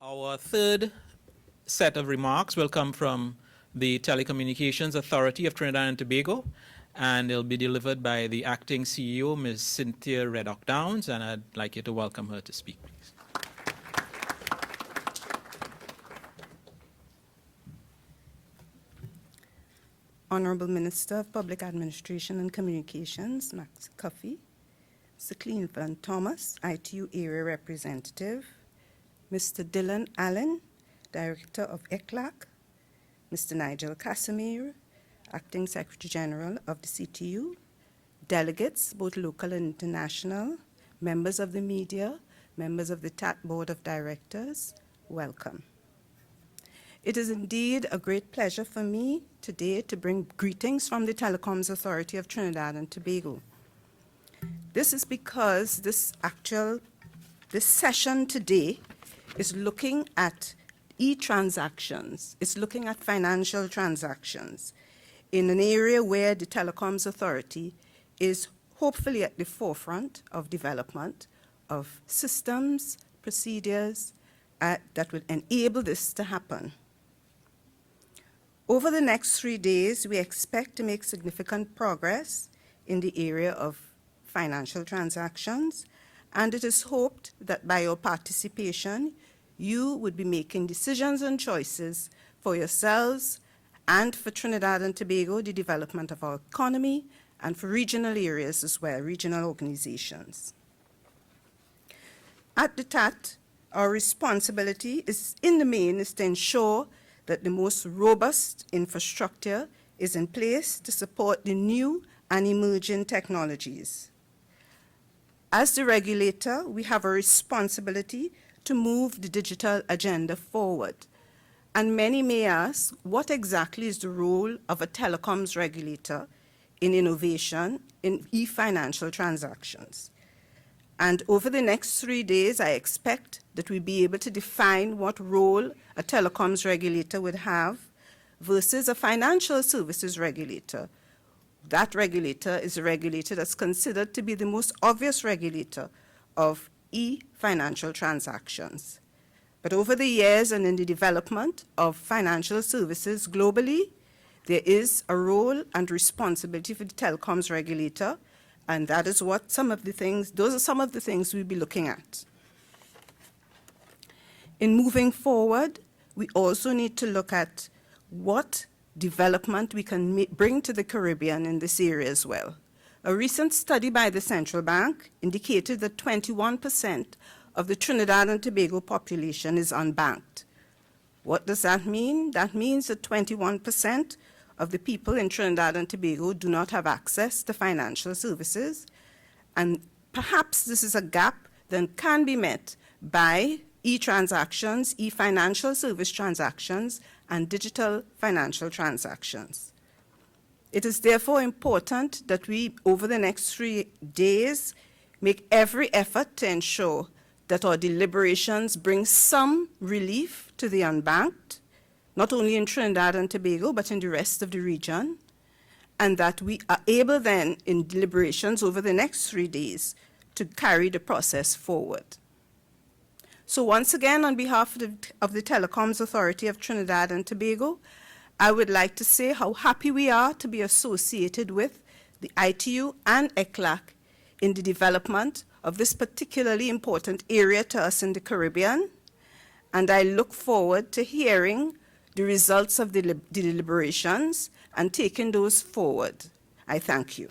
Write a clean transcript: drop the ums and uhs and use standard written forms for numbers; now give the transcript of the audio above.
Our third set of remarks will come from the Telecommunications Authority of Trinidad and Tobago, and it'll be delivered by the acting CEO, Ms. Cynthia Reddock-Downes, and I'd like you to welcome her to speak, please. Honorable Minister of Public Administration and Communications, Max Cuffey, Mr. Cleveland Thomas, ITU Area Representative, Mr. Dylan Allen, Director of ECLAC, Mr. Nigel Casimir, Acting Secretary General of the CTU, delegates, both local and international, members of the media, members of the TATT Board of Directors, welcome. It is indeed a great pleasure for me today to bring greetings from the Telecoms Authority of Trinidad and Tobago. This is because this session today is looking at e-transactions. It's looking at financial transactions in an area where the Telecoms Authority is hopefully at the forefront of development of systems, procedures that will enable this to happen. Over the next 3 days, we expect to make significant progress in the area of financial transactions, and it is hoped that by your participation, you would be making decisions and choices for yourselves and for Trinidad and Tobago, the development of our economy, and for regional areas as well, regional organizations. At the TATT, our responsibility is, in the main, is to ensure that the most robust infrastructure is in place to support the new and emerging technologies. As the regulator, we have a responsibility to move the digital agenda forward. And many may ask, what exactly is the role of a telecoms regulator in innovation in e-financial transactions? And over the next 3 days, I expect that we'll be able to define what role a telecoms regulator would have versus a financial services regulator. That regulator is a regulator that's considered to be the most obvious regulator of e-financial transactions. But over the years and in the development of financial services globally, there is a role and responsibility for the telecoms regulator, and that is what those are some of the things we'll be looking at. In moving forward, we also need to look at what development we can bring to the Caribbean in this area as well. A recent study by the Central Bank indicated that 21% of the Trinidad and Tobago population is unbanked. What does that mean? That means that 21% of the people in Trinidad and Tobago do not have access to financial services, and perhaps this is a gap that can be met by e-transactions, e-financial service transactions, and digital financial transactions. It is therefore important that we, over the next 3 days, make every effort to ensure that our deliberations bring some relief to the unbanked, not only in Trinidad and Tobago, but in the rest of the region, and that we are able then, in deliberations over the next 3 days, to carry the process forward. So once again, on behalf of the Telecoms Authority of Trinidad and Tobago, I would like to say how happy we are to be associated with the ITU and ECLAC in the development of this particularly important area to us in the Caribbean, and I look forward to hearing the results of the deliberations and taking those forward. I thank you.